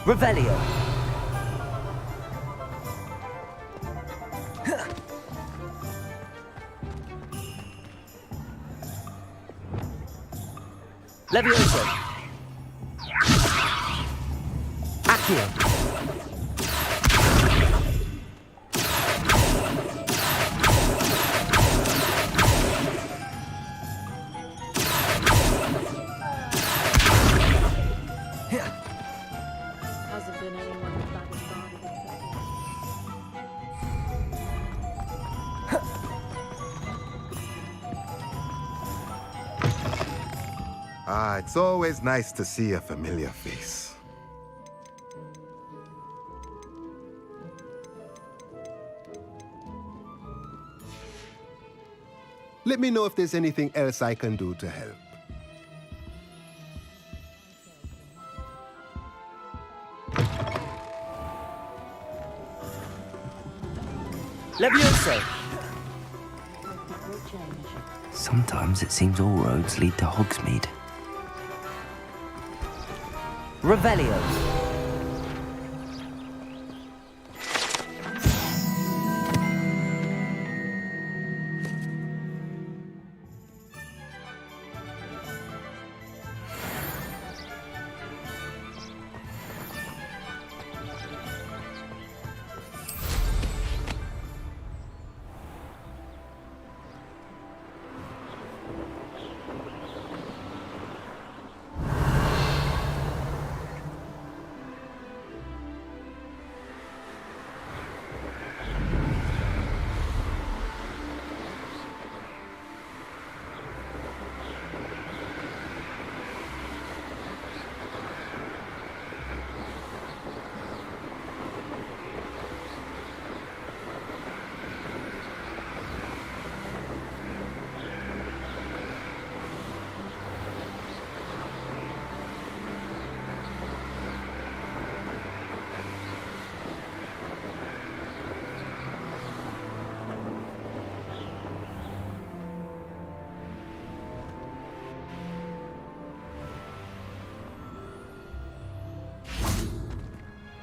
Revelio. Levioso. Accio. Hasn't been anyone that has started it. Ah, it's always nice to see a familiar face. Let me know if there's anything else I can do to help. Levioso. Sometimes it seems all roads lead to Hogsmeade. Revelio.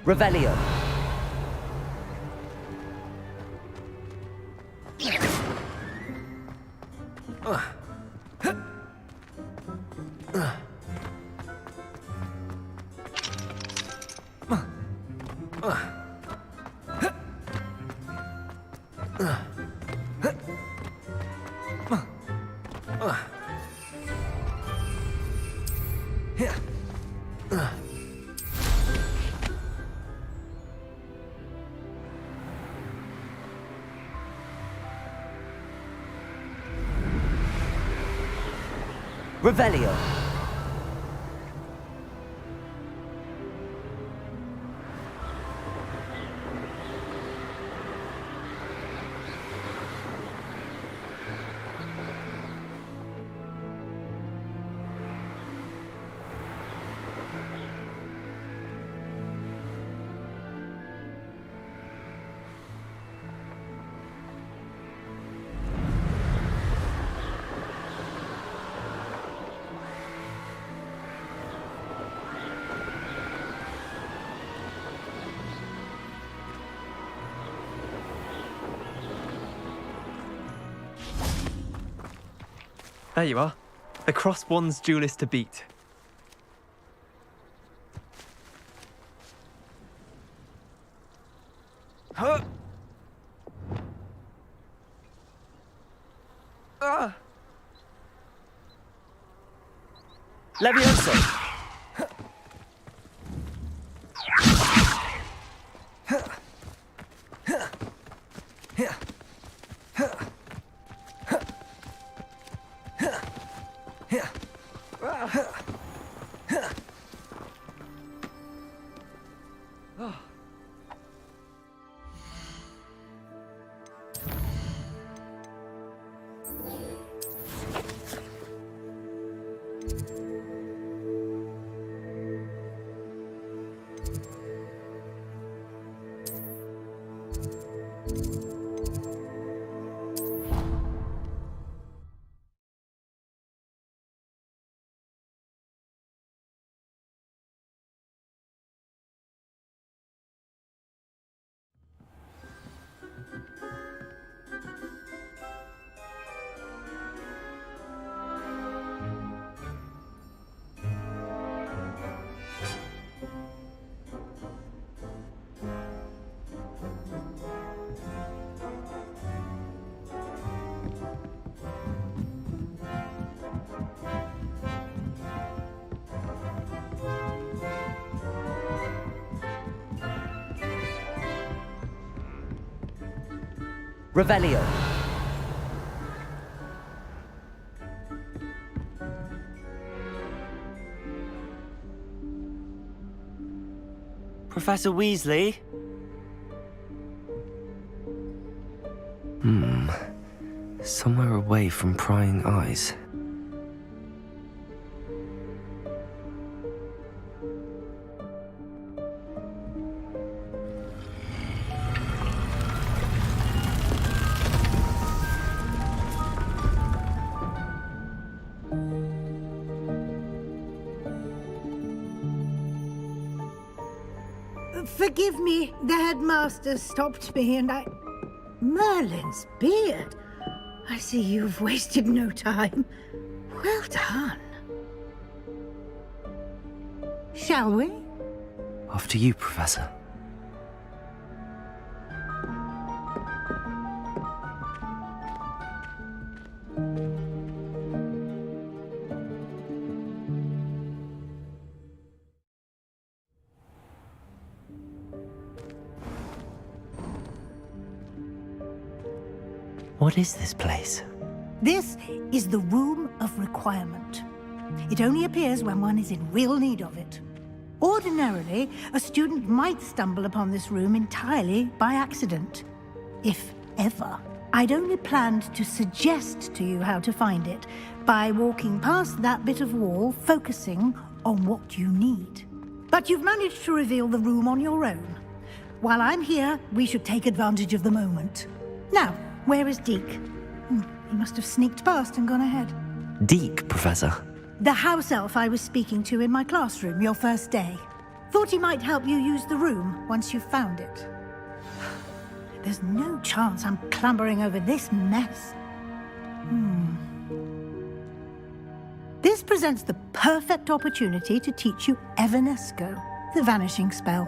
Revelio. Revelio. There you are. The crossed one's duelist to beat. Huh? Levioso. Revelio. Professor Weasley? Somewhere away from prying eyes. Forgive me, the headmaster stopped me and I... Merlin's beard. I see you've wasted no time. Well done. Shall we? After you, Professor. What is this place? This is the Room of Requirement. It only appears when one is in real need of it. Ordinarily, a student might stumble upon this room entirely by accident, if ever. I'd only planned to suggest to you how to find it by walking past that bit of wall, focusing on what you need. But you've managed to reveal the room on your own. While I'm here, we should take advantage of the moment. Now, where is Deke? He must have sneaked past and gone ahead. Deke, Professor. The house elf I was speaking to in my classroom your first day. Thought he might help you use the room once you've found it. There's no chance I'm clambering over this mess. This presents the perfect opportunity to teach you Evanesco, the vanishing spell.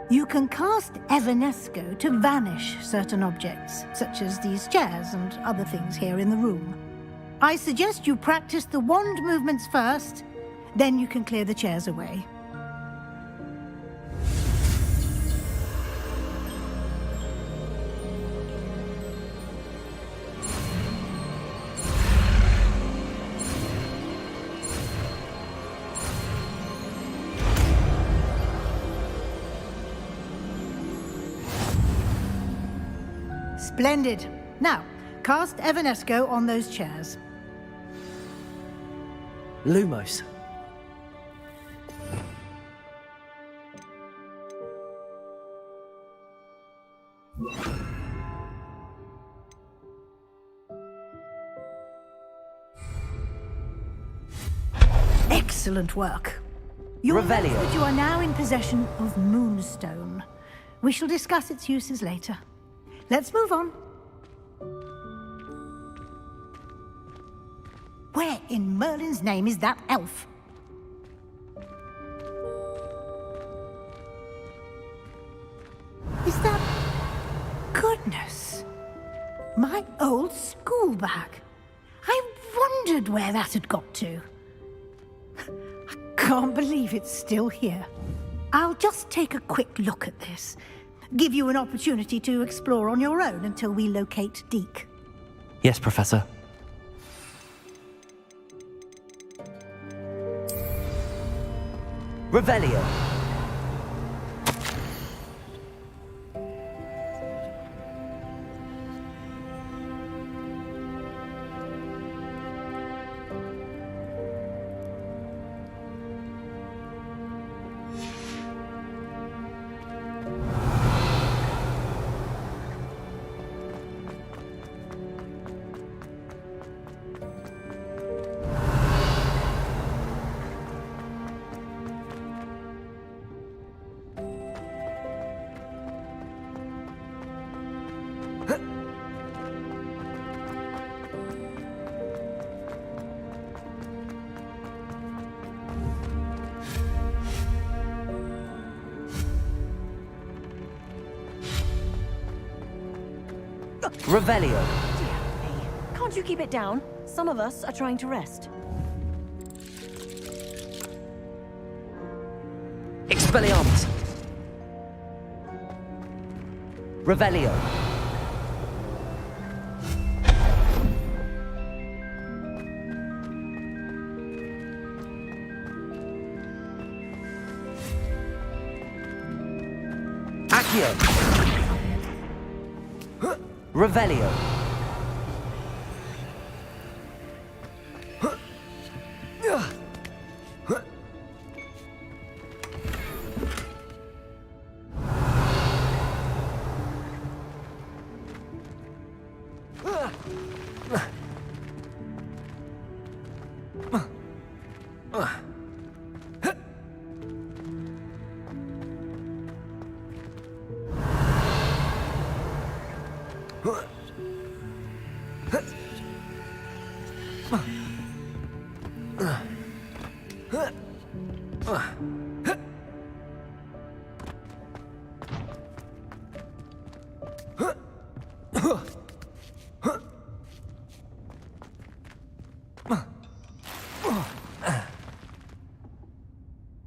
You can cast Evanesco to vanish certain objects, such as these chairs and other things here in the room. I suggest you practice the wand movements first, then you can clear the chairs away. Splendid. Now, cast Evanesco on those chairs. Lumos. Excellent work. You'll note Revelio. that you are now in possession of Moonstone. We shall discuss its uses later. Let's move on. Where in Merlin's name is that elf? Is that... Goodness. My old school bag. I wondered where that had got to. I can't believe it's still here. I'll just take a quick look at this. Give you an opportunity to explore on your own until we locate Deke. Yes, Professor. Revelio. Revelio. Can't you keep it down? Some of us are trying to rest. Expelliarmus. Revelio. Accio. Revelio.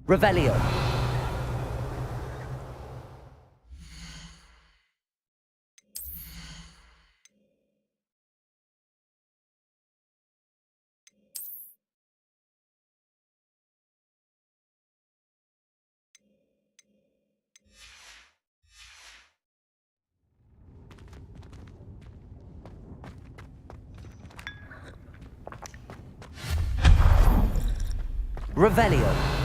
Revelio. Revelio.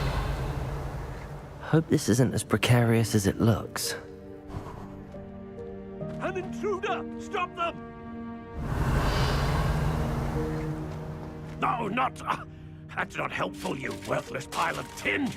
Hope this isn't as precarious as it looks. An intruder! Stop them! No, not... that's not helpful, you worthless pile of tin!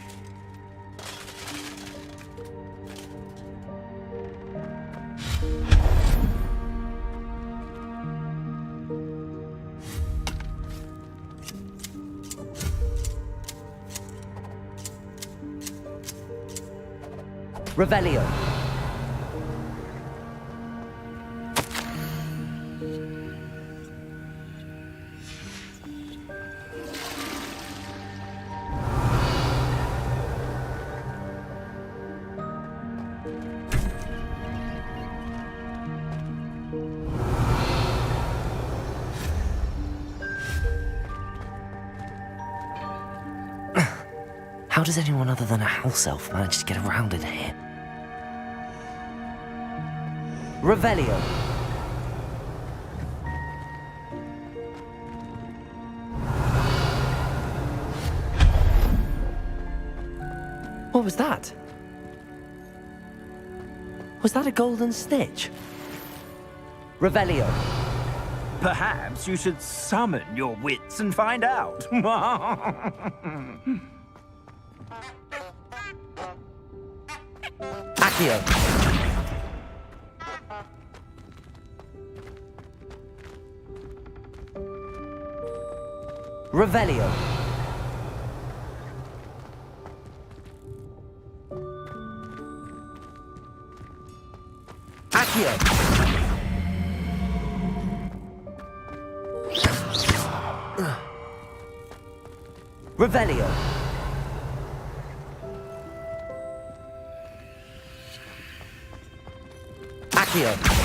Revelio. How does anyone other than a house elf manage to get around in here? Revelio. What was that? Was that a golden snitch? Revelio. Perhaps you should summon your wits and find out. Accio. Revelio. Accio. Revelio. Accio.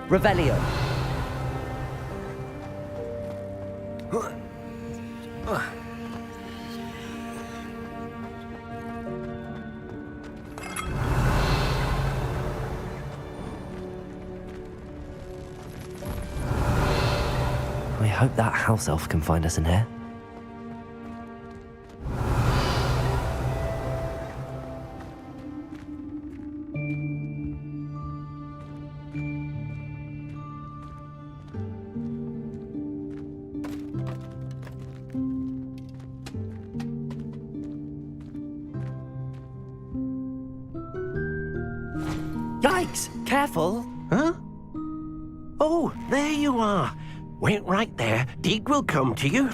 Revelio. We hope that house elf can find us in here. Yikes! Careful! Huh? Oh, there you are. Wait right there. Deke will come to you.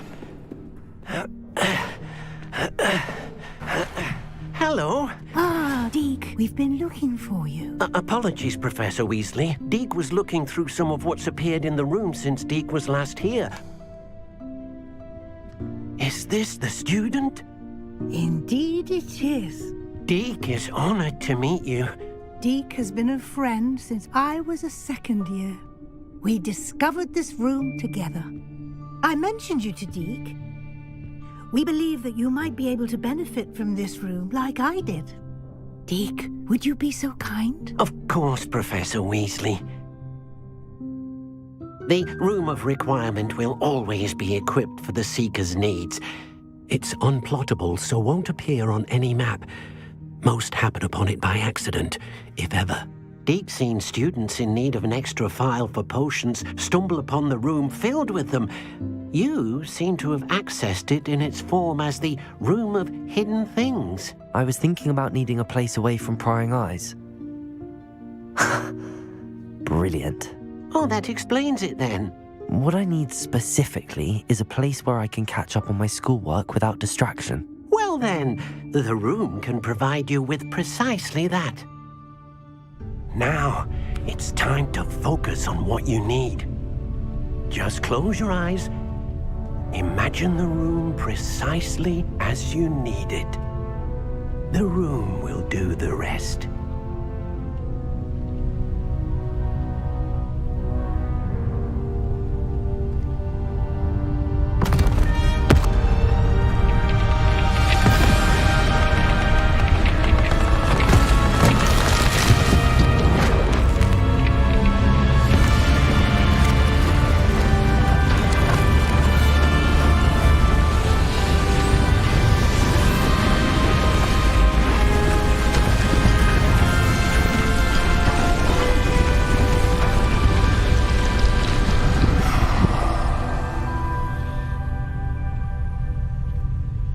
Hello. Ah, Deke. We've been looking for you. Apologies, Professor Weasley. Deke was looking through some of what's appeared in the room since Deke was last here. Is this the student? Indeed it is. Deke is honored to meet you. Deke has been a friend since I was a second year. We discovered this room together. I mentioned you to Deke. We believe that you might be able to benefit from this room like I did. Deke, would you be so kind? Of course, Professor Weasley. The Room of Requirement will always be equipped for the Seeker's needs. It's unplottable, so won't appear on any map. Most happen upon it by accident, if ever. Deke's seen students in need of an extra file for potions stumble upon the room filled with them. You seem to have accessed it in its form as the Room of Hidden Things. I was thinking about needing a place away from prying eyes. Brilliant. Oh, that explains it then. What I need specifically is a place where I can catch up on my schoolwork without distraction. Well then, the room can provide you with precisely that. Now, it's time to focus on what you need. Just close your eyes. Imagine the room precisely as you need it. The room will do the rest.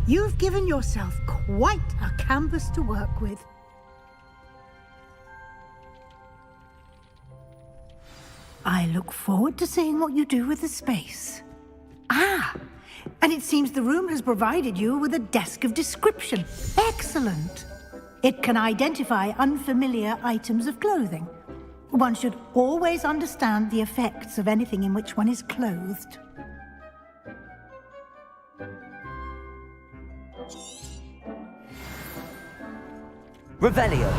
You've given yourself quite a canvas to work with. I look forward to seeing what you do with the space. Ah, and it seems the room has provided you with a desk of description. Excellent. It can identify unfamiliar items of clothing. One should always understand the effects of anything in which one is clothed. Revelio.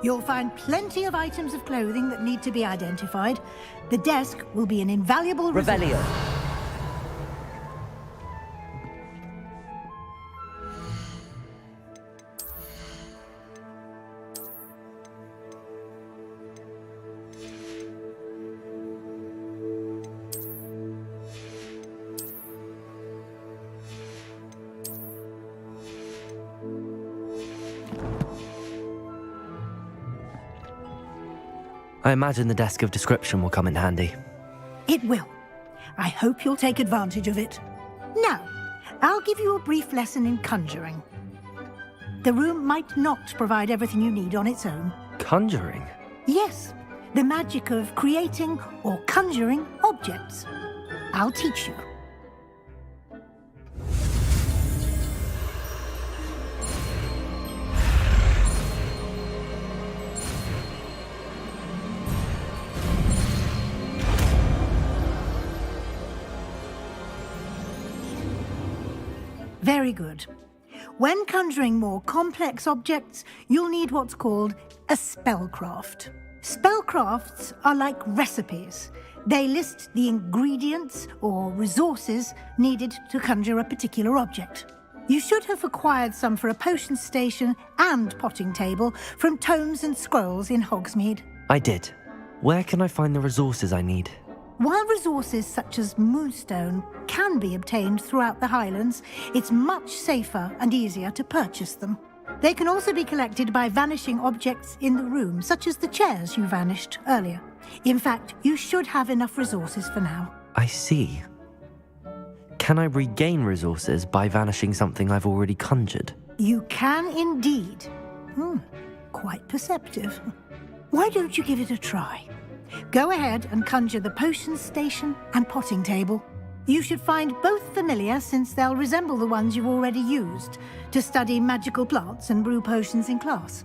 You'll find plenty of items of clothing that need to be identified. The desk will be an invaluable resource. Revelio. I imagine the desk of description will come in handy. It will. I hope you'll take advantage of it. Now, I'll give you a brief lesson in conjuring. The room might not provide everything you need on its own. Conjuring? Yes, the magic of creating or conjuring objects. I'll teach you. Very good. When conjuring more complex objects, you'll need what's called a spellcraft. Spellcrafts are like recipes. They list the ingredients or resources needed to conjure a particular object. You should have acquired some for a potion station and potting table from tomes and scrolls in Hogsmeade. I did. Where can I find the resources I need? While resources such as moonstone can be obtained throughout the Highlands, it's much safer and easier to purchase them. They can also be collected by vanishing objects in the room, such as the chairs you vanished earlier. In fact, you should have enough resources for now. I see. Can I regain resources by vanishing something I've already conjured? You can indeed. Quite perceptive. Why don't you give it a try? Go ahead and conjure the potions station and potting table. You should find both familiar, since they'll resemble the ones you've already used to study magical plants and brew potions in class.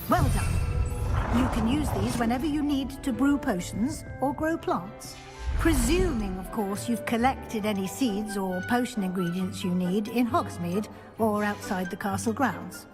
Well done. You can use these whenever you need to brew potions or grow plants. Presuming, of course, you've collected any seeds or potion ingredients you need in Hogsmeade or outside the castle grounds.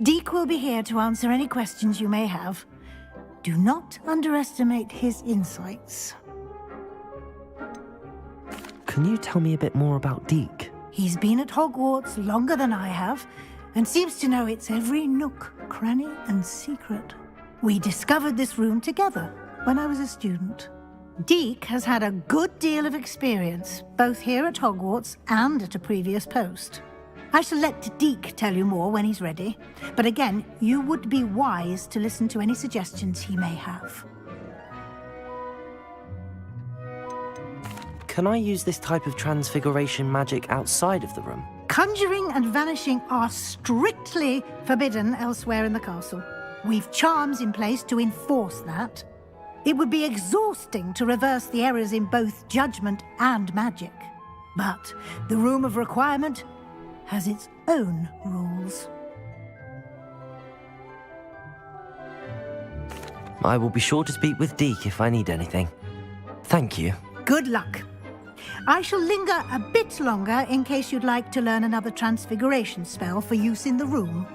Deke will be here to answer any questions you may have. Do not underestimate his insights. Can you tell me a bit more about Deke? He's been at Hogwarts longer than I have, and seems to know its every nook, cranny, and secret. We discovered this room together when I was a student. Deke has had a good deal of experience, both here at Hogwarts and at a previous post. I shall let Deke tell you more when he's ready, but again, you would be wise to listen to any suggestions he may have. Can I use this type of transfiguration magic outside of the room? Conjuring and vanishing are strictly forbidden elsewhere in the castle. We've charms in place to enforce that. It would be exhausting to reverse the errors in both judgment and magic. But the Room of Requirement has its own rules. I will be sure to speak with Deke if I need anything. Thank you. Good luck. I shall linger a bit longer in case you'd like to learn another transfiguration spell for use in the room.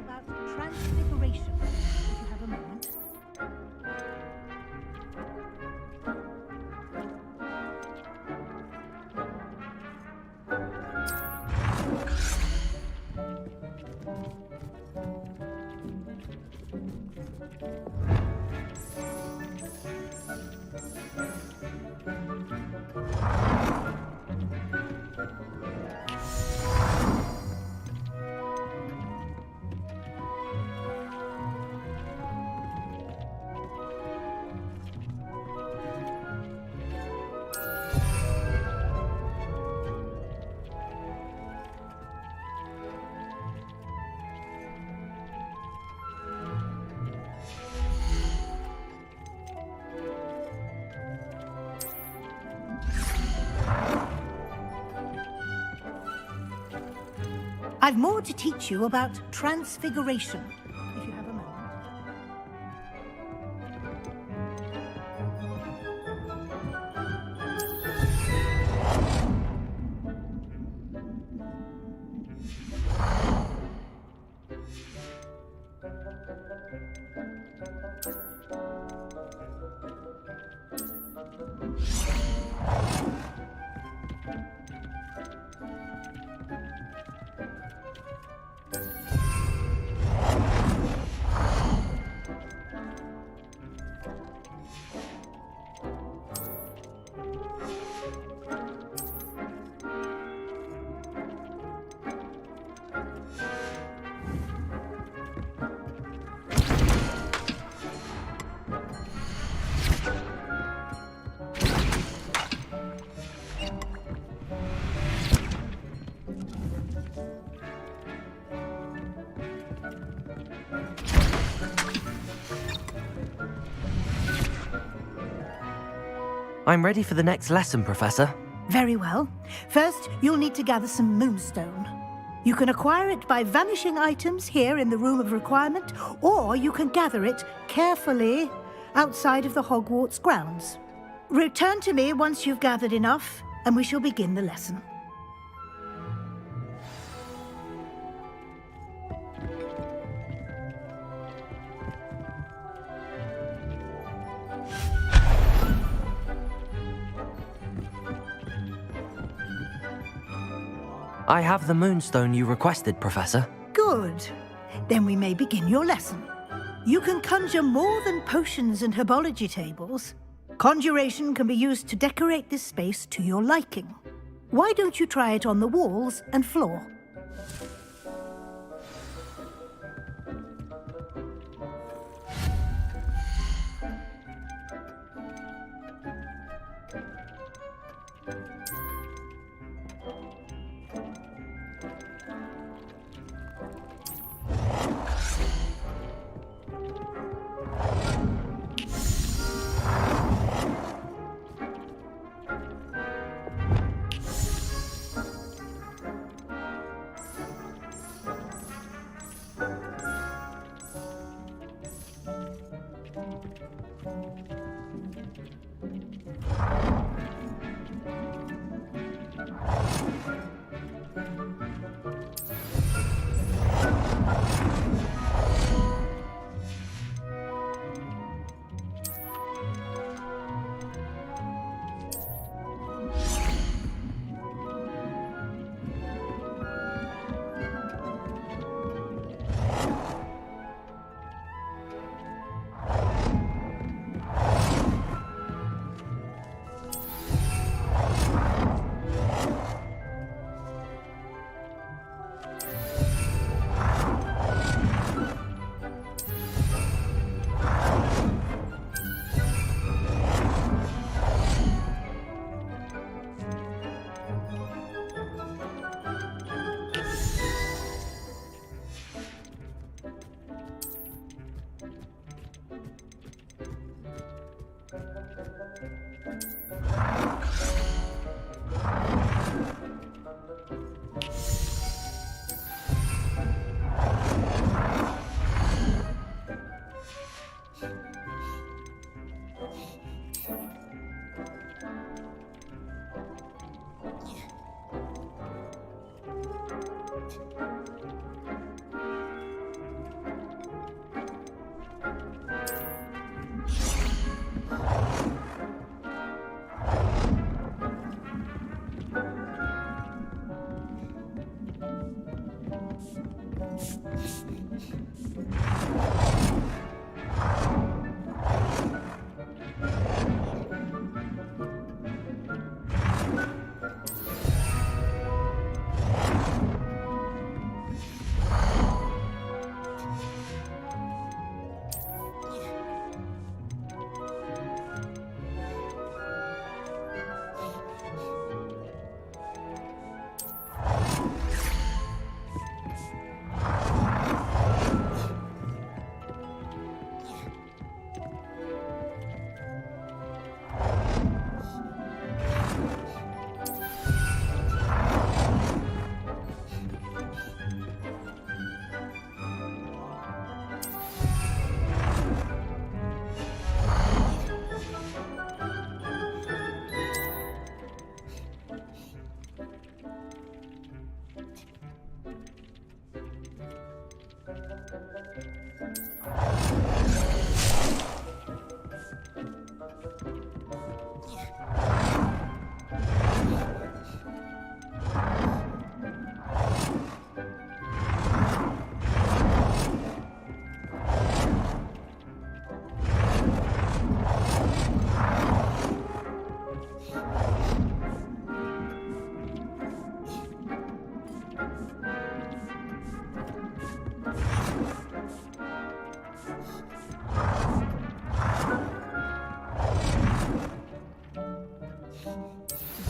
About transfiguration, if you have a moment. I've more to teach you about transfiguration, if you have a moment. I'm ready for the next lesson, Professor. Very well. First, you'll need to gather some moonstone. You can acquire it by vanishing items here in the Room of Requirement, or you can gather it carefully outside of the Hogwarts grounds. Return to me once you've gathered enough, and we shall begin the lesson. I have the moonstone you requested, Professor. Good. Then we may begin your lesson. You can conjure more than potions and herbology tables. Conjuration can be used to decorate this space to your liking. Why don't you try it on the walls and floor?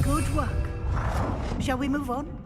Good work. Shall we move on?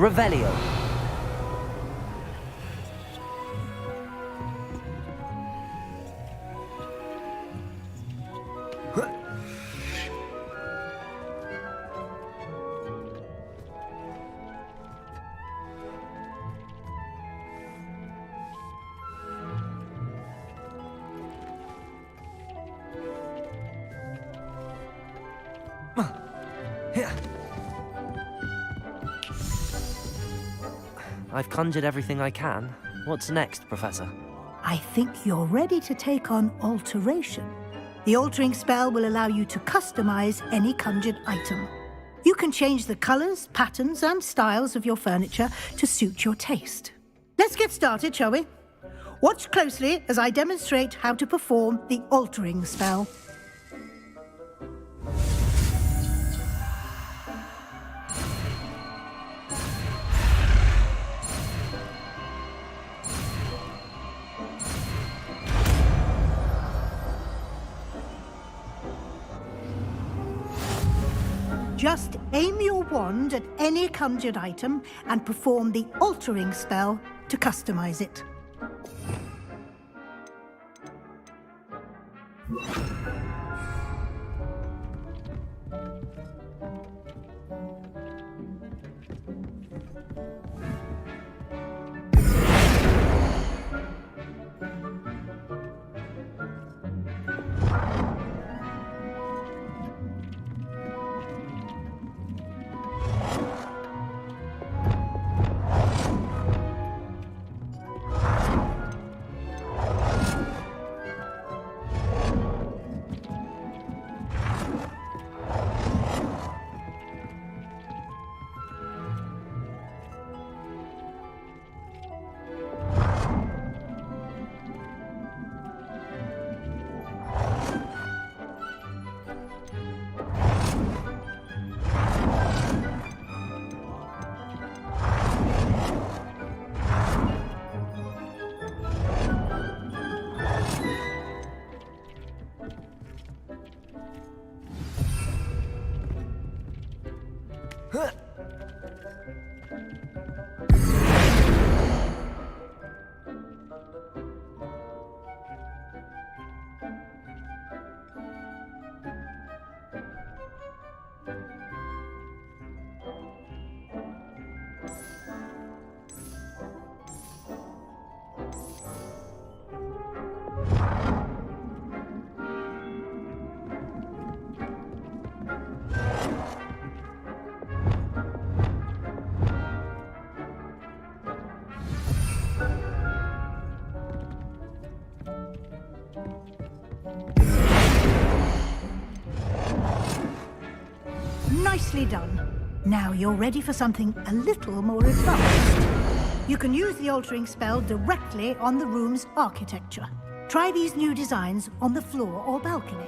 Revelio. I've conjured everything I can. What's next, Professor? I think you're ready to take on alteration. The altering spell will allow you to customize any conjured item. You can change the colors, patterns, and styles of your furniture to suit your taste. Let's get started, shall we? Watch closely as I demonstrate how to perform the altering spell. Just aim your wand at any conjured item and perform the altering spell to customize it. Nicely done. Now you're ready for something a little more advanced. You can use the altering spell directly on the room's architecture. Try these new designs on the floor or balcony.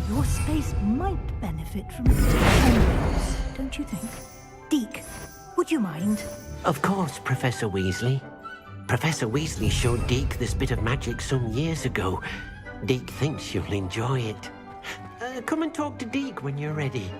Your space might benefit from a bit of ambience, don't you think? Deke, would you mind? Of course, Professor Weasley. Professor Weasley showed Deke this bit of magic some years ago. Deke thinks you'll enjoy it. Come and talk to Deke when you're ready.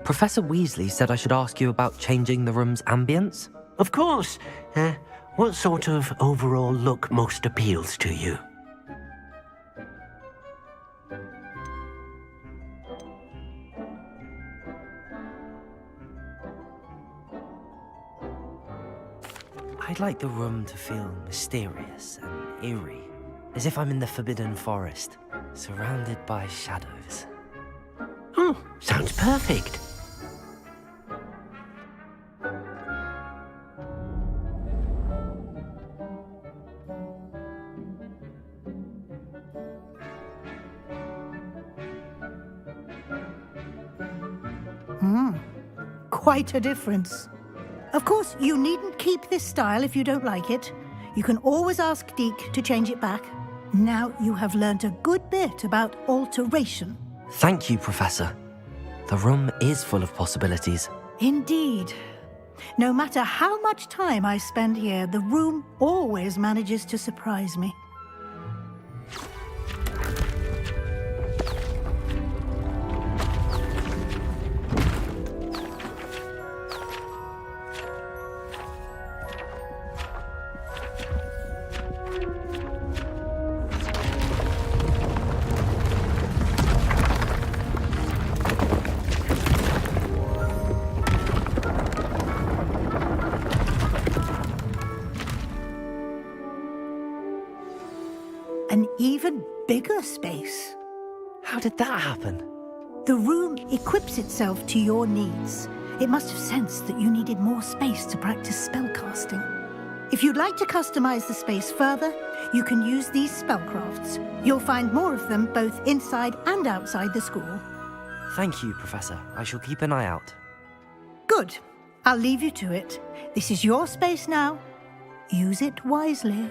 Professor Weasley said I should ask you about changing the room's ambience. Of course. What sort of overall look most appeals to you? I'd like the room to feel mysterious and eerie, as if I'm in the Forbidden Forest, surrounded by shadows. Oh, sounds perfect. Quite a difference. Of course, you needn't keep this style if you don't like it. You can always ask Deke to change it back. Now you have learnt a good bit about alteration. Thank you, Professor. The room is full of possibilities. Indeed. No matter how much time I spend here, the room always manages to surprise me. An even bigger space. How did that happen? The room equips itself to your needs. It must have sensed that you needed more space to practice spellcasting. If you'd like to customize the space further, you can use these spellcrafts. You'll find more of them both inside and outside the school. Thank you, Professor. I shall keep an eye out. Good. I'll leave you to it. This is your space now. Use it wisely.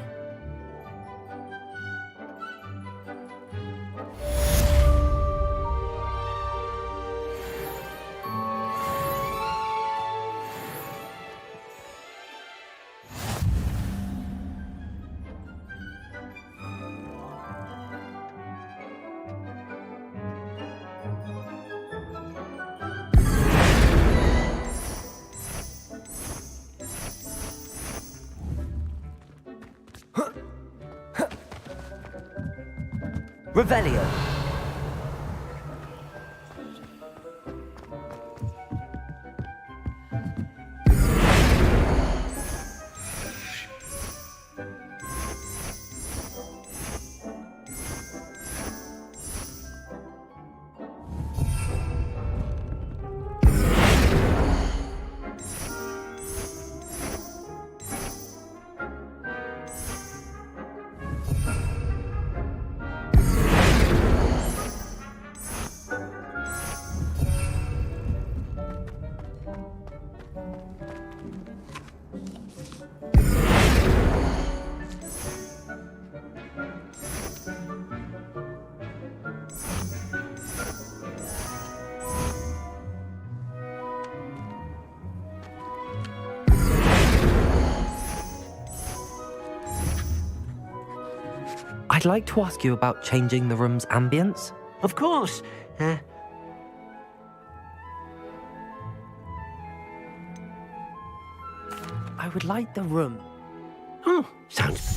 Revelio. I'd like to ask you about changing the room's ambience. Of course. I would like the room. Oh, sounds...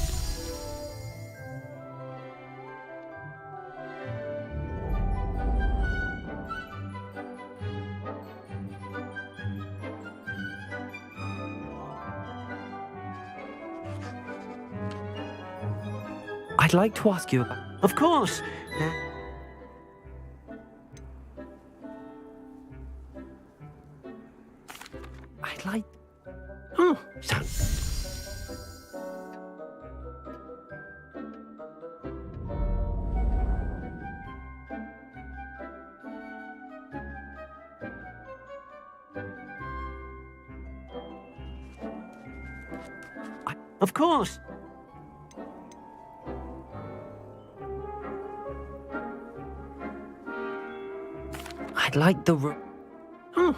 I'd like to ask you about... Of course. I'd like... Oh, sounds... Of course. I'd like the room... Oh.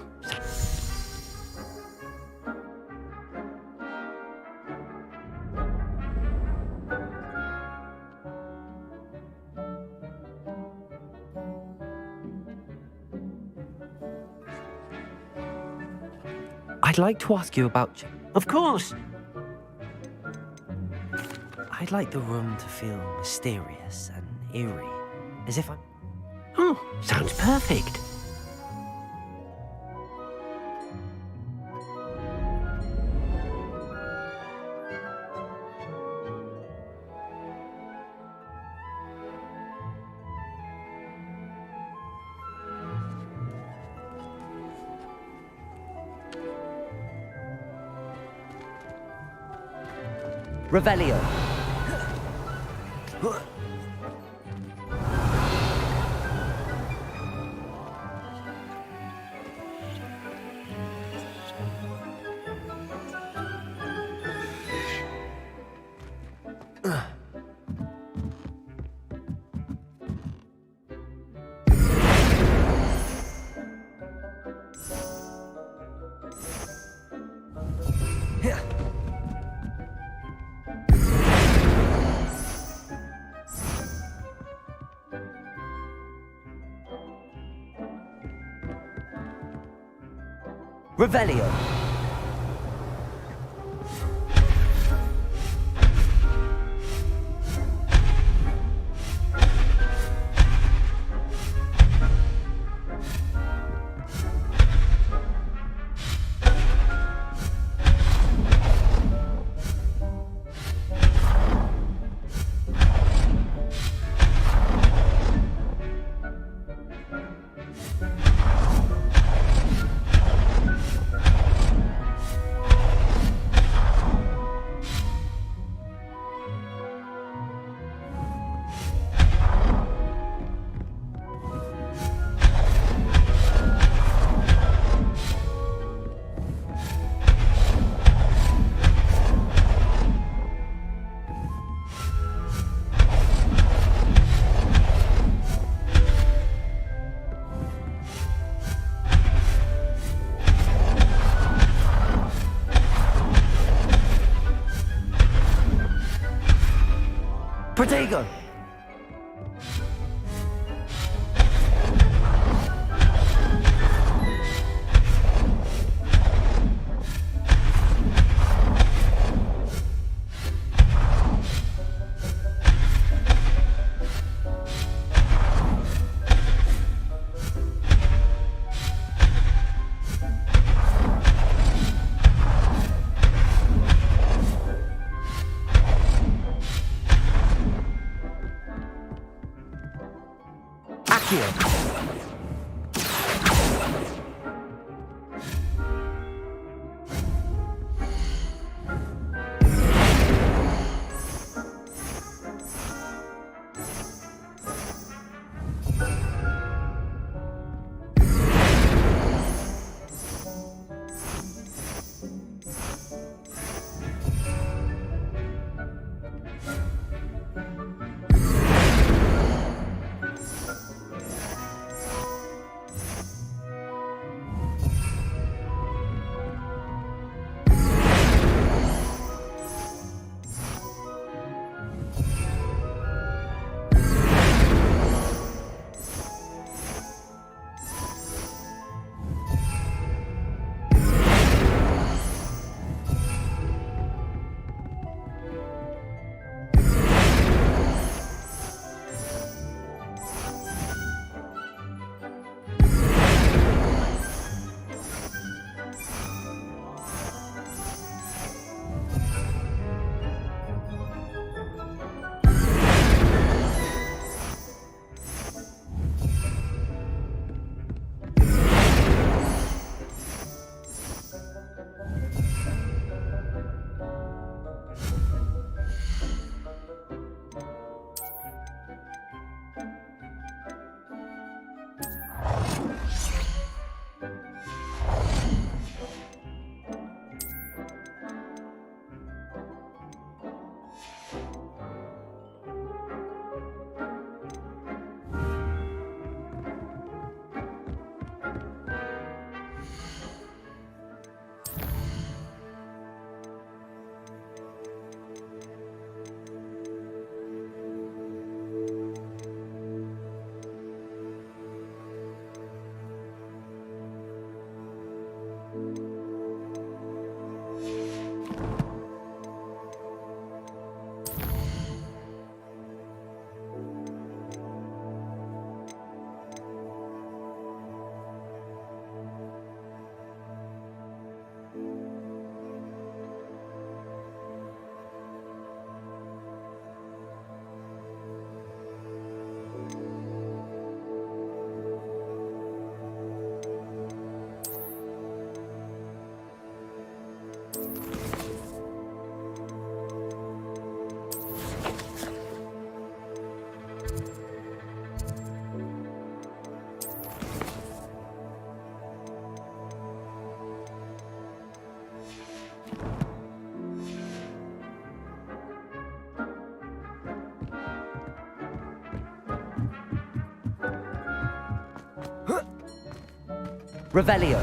I'd like to ask you about... Of course. I'd like the room to feel mysterious and eerie, as if I'm... Oh, sounds perfect. Revelio. Revelio. Protego! Accio. Revelio.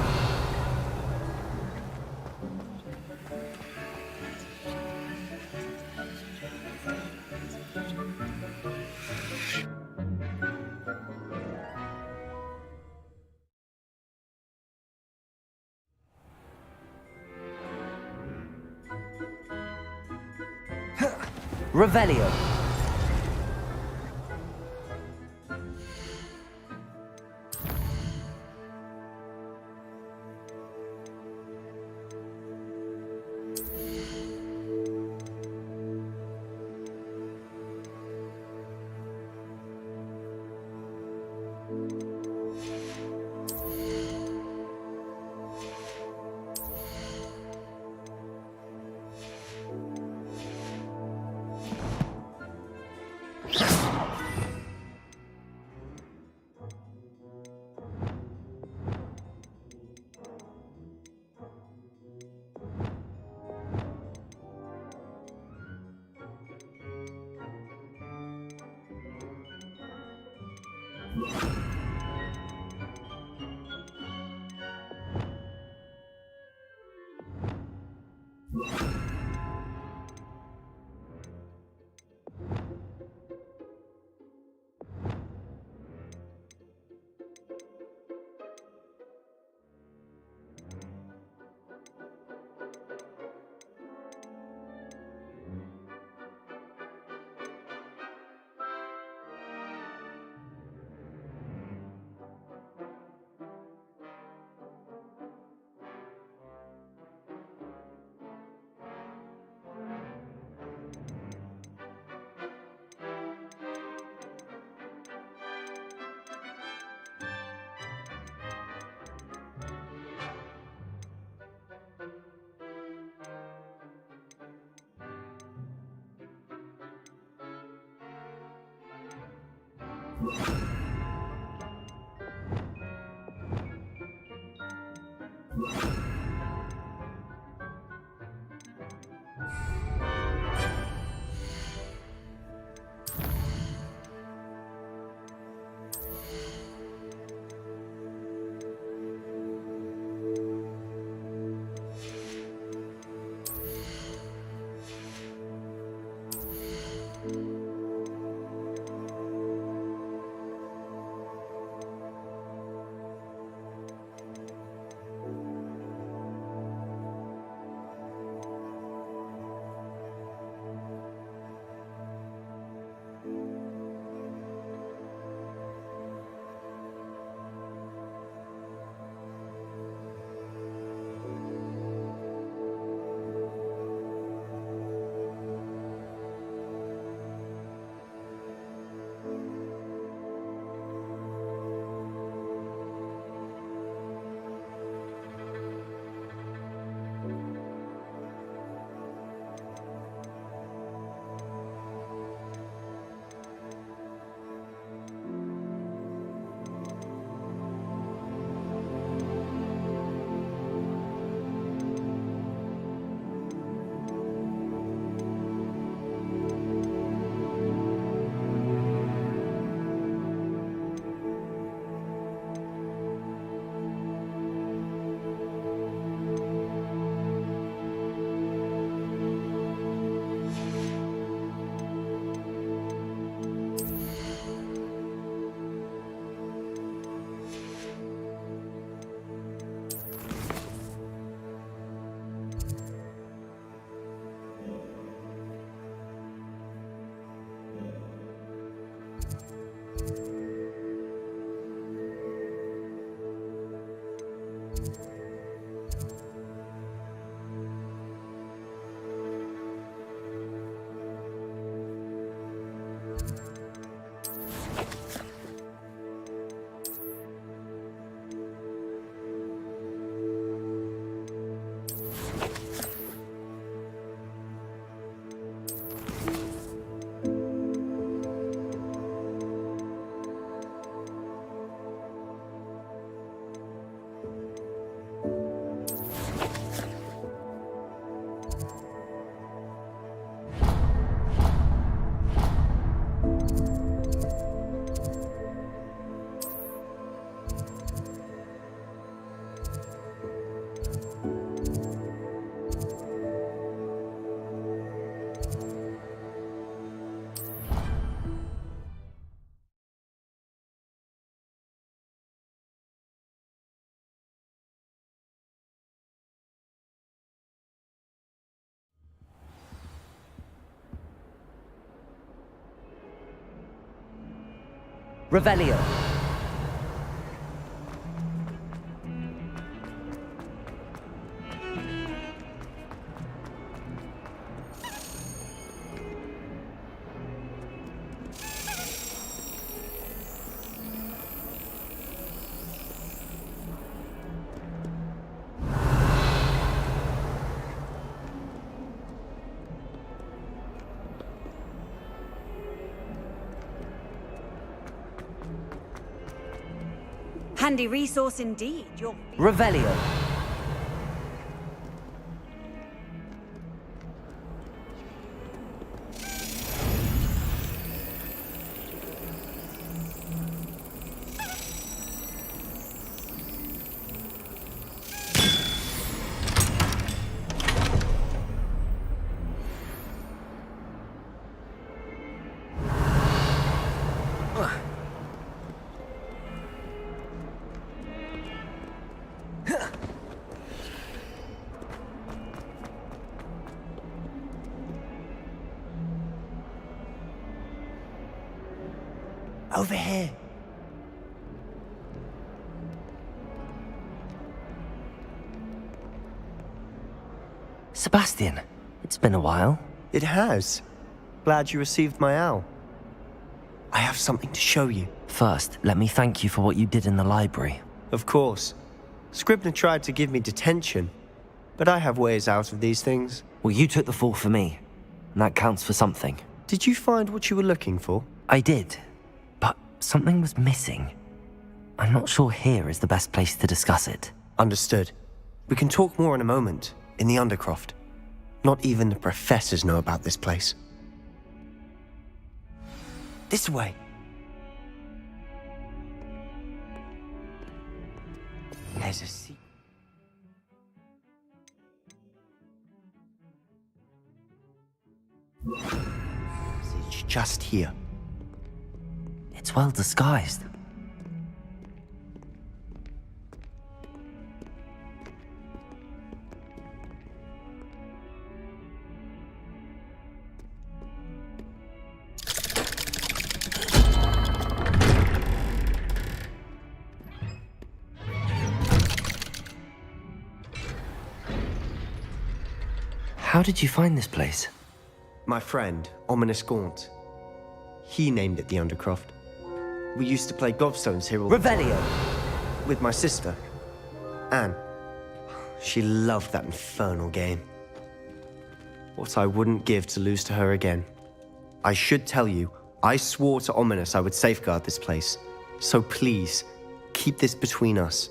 Revelio. Revelio. Handy resource indeed. You're... Revelio. Over here. Sebastian, it's been a while. It has. Glad you received my owl. I have something to show you. First, let me thank you for what you did in the library. Of course. Scribner tried to give me detention, but I have ways out of these things. Well, you took the fall for me, and that counts for something. Did you find what you were looking for? I did, but something was missing. I'm not sure here is the best place to discuss it. Understood. We can talk more in a moment, in the Undercroft. Not even the professors know about this place. This way. There's a secret. It's just here. It's well disguised. How did you find this place? My friend, Ominous Gaunt. He named it the Undercroft. We used to play gobstones here all the time. Revelio. With my sister, Anne. She loved that infernal game. What I wouldn't give to lose to her again. I should tell you, I swore to Ominous I would safeguard this place. So please, keep this between us.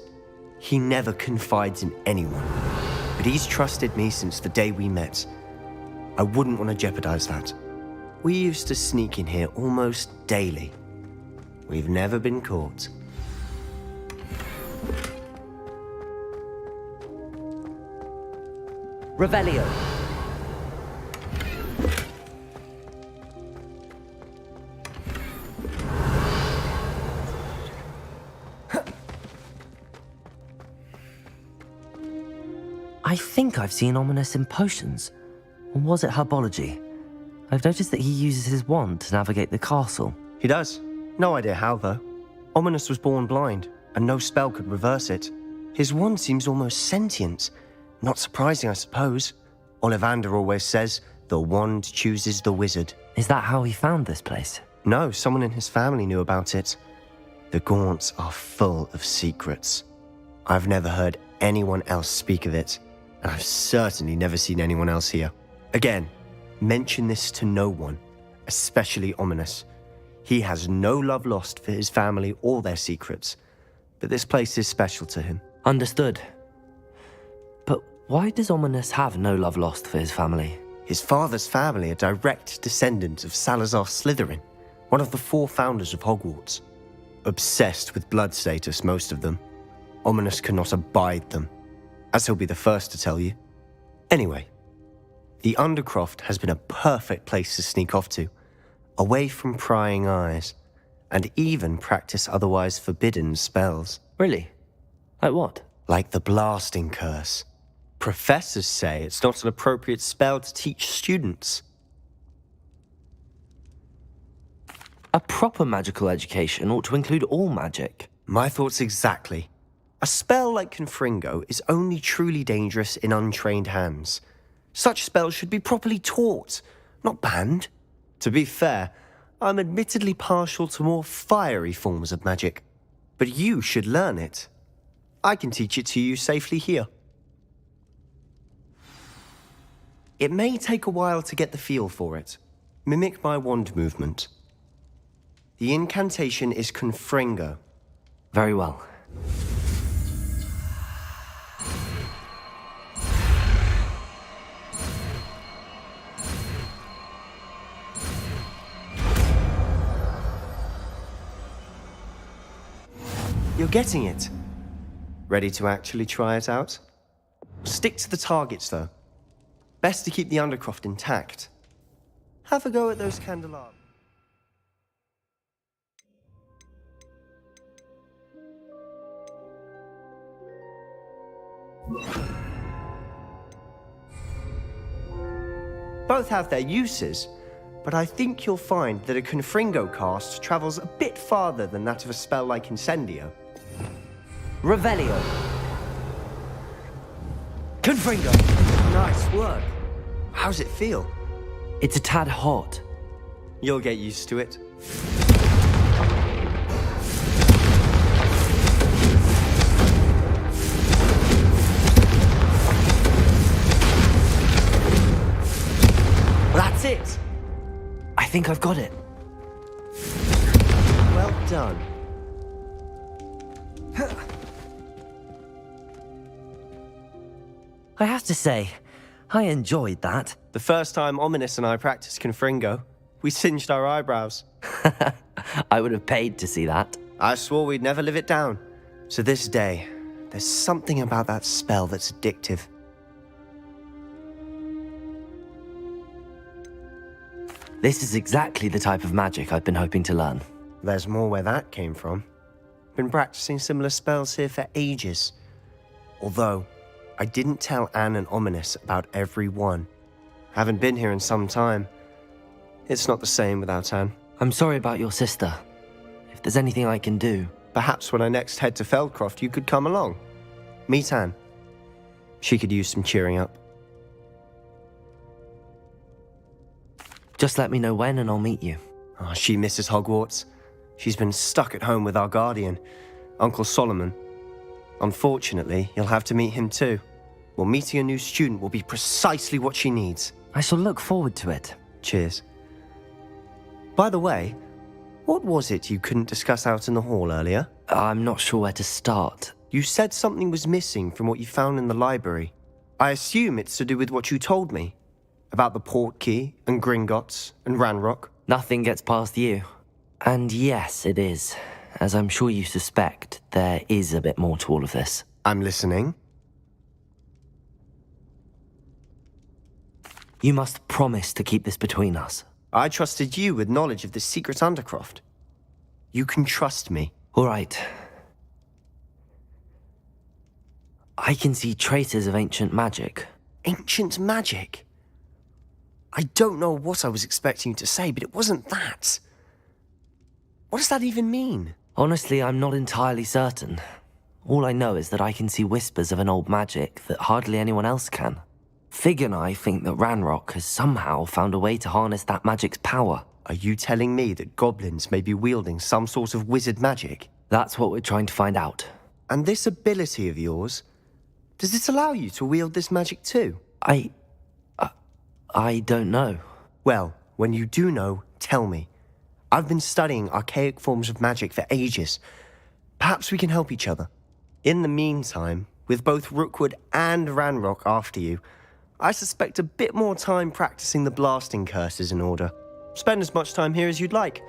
He never confides in anyone. But he's trusted me since the day we met. I wouldn't want to jeopardize that. We used to sneak in here almost daily. We've never been caught. Revelio. I think I've seen Ominous in potions. Or was it herbology? I've noticed that he uses his wand to navigate the castle. He does. No idea how, though. Ominous was born blind, and no spell could reverse it. His wand seems almost sentient. Not surprising, I suppose. Ollivander always says, the wand chooses the wizard. Is that how he found this place? No, someone in his family knew about it. The Gaunts are full of secrets. I've never heard anyone else speak of it, and I've certainly never seen anyone else here. Again, mention this to no one, especially Ominous. He has no love lost for his family or their secrets, but this place is special to him. Understood. But why does Ominous have no love lost for his family? His father's family are direct descendants of Salazar Slytherin, one of the 4 founders of Hogwarts. Obsessed with blood status, most of them. Ominous cannot abide them, as he'll be the first to tell you. Anyway, the Undercroft has been a perfect place to sneak off to, away from prying eyes, and even practice otherwise forbidden spells. Really? Like what? Like the blasting curse. Professors say it's not an appropriate spell to teach students. A proper magical education ought to include all magic. My thoughts exactly. A spell like Confringo is only truly dangerous in untrained hands. Such spells should be properly taught, not banned. To be fair, I'm admittedly partial to more fiery forms of magic. But you should learn it. I can teach it to you safely here. It may take a while to get the feel for it. Mimic my wand movement. The incantation is Confringo. Very well. You're getting it. Ready to actually try it out? Stick to the targets, though. Best to keep the Undercroft intact. Have a go at those candelabras. Both have their uses, but I think you'll find that a Confringo cast travels a bit farther than that of a spell like Incendio. Revelio. Confringo! Nice work. How's it feel? It's a tad hot. You'll get used to it. That's it. I think I've got it. Well done. I have to say, I enjoyed that. The first time Ominous and I practiced Confringo, we singed our eyebrows. I would have paid to see that. I swore we'd never live it down. To this day, there's something about that spell that's addictive. This is exactly the type of magic I've been hoping to learn. There's more where that came from. Been practicing similar spells here for ages. Although, I didn't tell Anne and Ominous about every one. Haven't been here in some time. It's not the same without Anne. I'm sorry about your sister. If there's anything I can do... Perhaps when I next head to Feldcroft, you could come along. Meet Anne. She could use some cheering up. Just let me know when and I'll meet you. Oh, she misses Hogwarts. She's been stuck at home with our guardian, Uncle Solomon. Unfortunately, you'll have to meet him too. Well, meeting a new student will be precisely what she needs. I shall look forward to it. Cheers. By the way, what was it you couldn't discuss out in the hall earlier? I'm not sure where to start. You said something was missing from what you found in the library. I assume it's to do with what you told me. About the Portkey, and Gringotts, and Ranrock. Nothing gets past you. And yes, it is. As I'm sure you suspect, there is a bit more to all of this. I'm listening. You must promise to keep this between us. I trusted you with knowledge of the secret Undercroft. You can trust me. All right. I can see traces of ancient magic. Ancient magic? I don't know what I was expecting you to say, but it wasn't that. What does that even mean? Honestly, I'm not entirely certain. All I know is that I can see whispers of an old magic that hardly anyone else can. Fig and I think that Ranrock has somehow found a way to harness that magic's power. Are you telling me that goblins may be wielding some sort of wizard magic? That's what we're trying to find out. And this ability of yours, does it allow you to wield this magic too? I don't know. Well, when you do know, tell me. I've been studying archaic forms of magic for ages. Perhaps we can help each other. In the meantime, with both Rookwood and Ranrock after you, I suspect a bit more time practicing the blasting curse is in order. Spend as much time here as you'd like.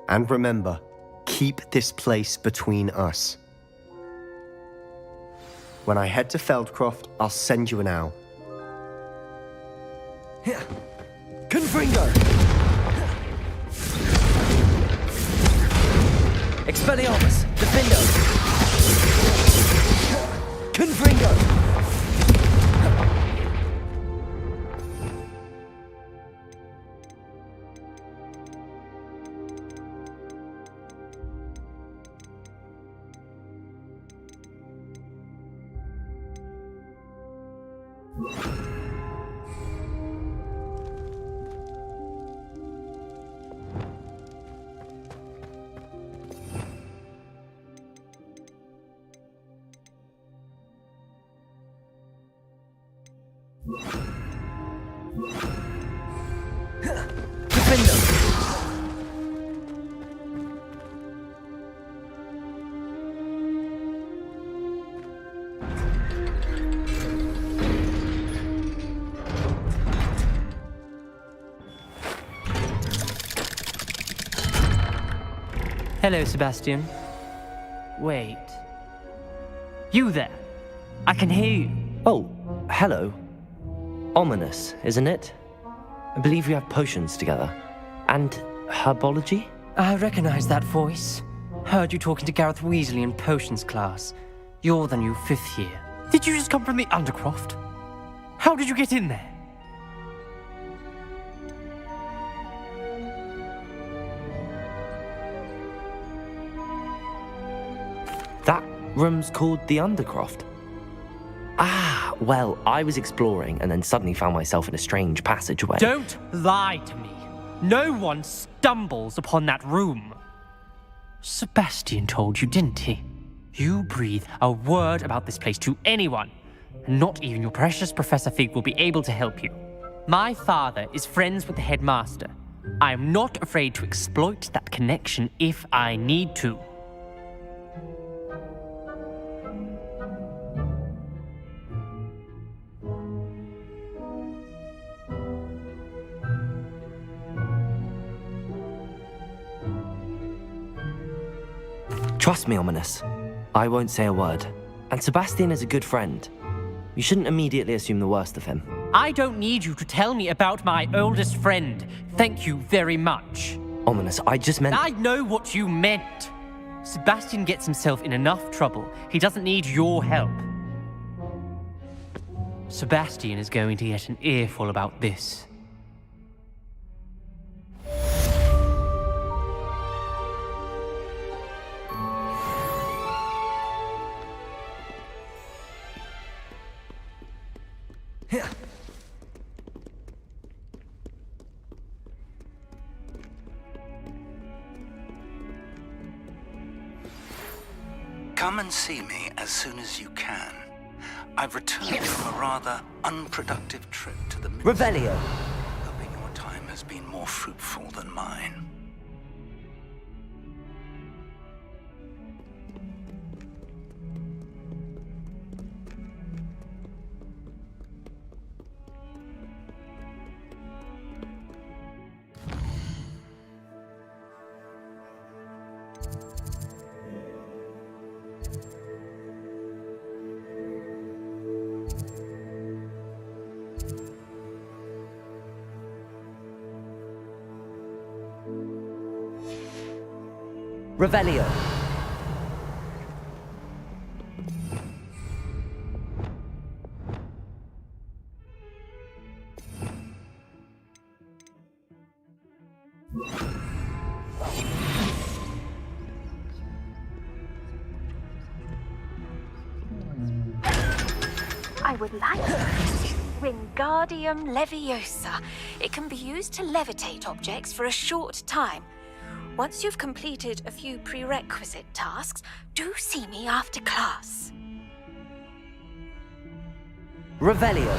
And remember, keep this place between us. When I head to Feldcroft, I'll send you an owl. Confringo! Expelliarmus! Defendo! Confringo! Defender! Hello, Sebastian. Wait. You there? I can hear you. Oh, hello. Ominous, isn't it? I believe we have potions together. And herbology? I recognize that voice. Heard you talking to Gareth Weasley in potions class. You're the new 5th year. Did you just come from the Undercroft? How did you get in there? That room's called the Undercroft. Ah, well, I was exploring and then suddenly found myself in a strange passageway. Don't lie to me. No one stumbles upon that room. Sebastian told you, didn't he? You breathe a word about this place to anyone, and not even your precious Professor Fig will be able to help you. My father is friends with the headmaster. I am not afraid to exploit that connection if I need to. Trust me, Ominous. I won't say a word. And Sebastian is a good friend. You shouldn't immediately assume the worst of him. I don't need you to tell me about my oldest friend. Thank you very much. Ominous, I just meant... I know what you meant. Sebastian gets himself in enough trouble. He doesn't need your help. Sebastian is going to get an earful about this. Come and see me as soon as you can. I've returned from a rather unproductive trip to the... Revelio. Hoping your time has been more fruitful than mine. Revelio. I would like Wingardium Leviosa. It can be used to levitate objects for a short time. Once you've completed a few prerequisite tasks, do see me after class. Revelio.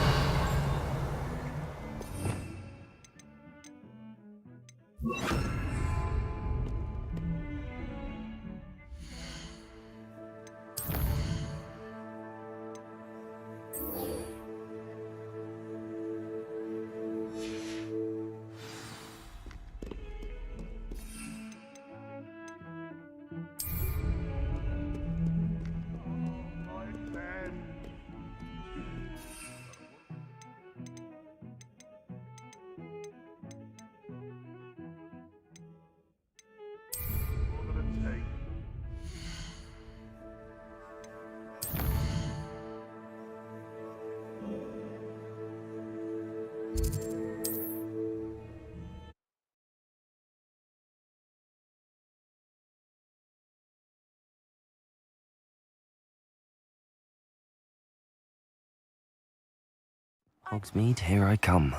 Hogsmeade, here I come.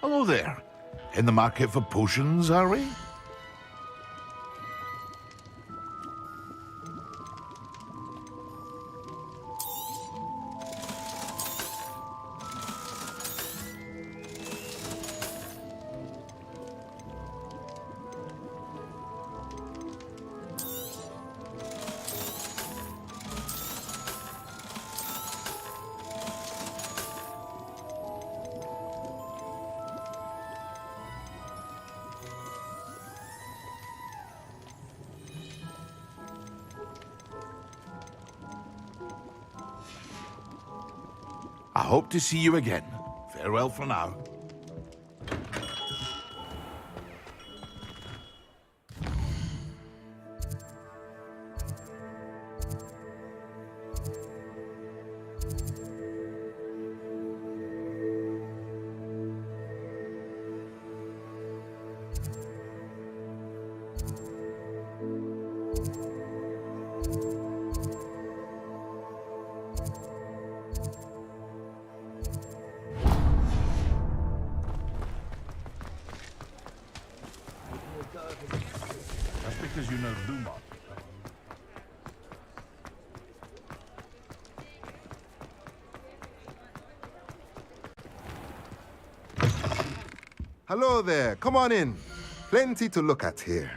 Hello there. In the market for potions, are we? I hope to see you again. Farewell for now. That's because you know Luma. Hello there. Come on in. Plenty to look at here.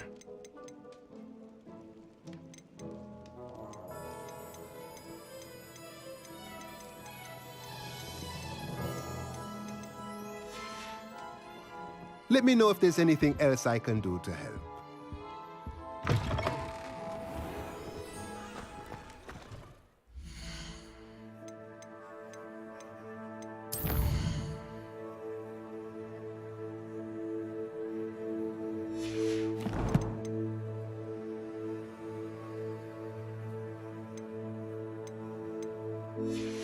Let me know if there's anything else I can do to help. you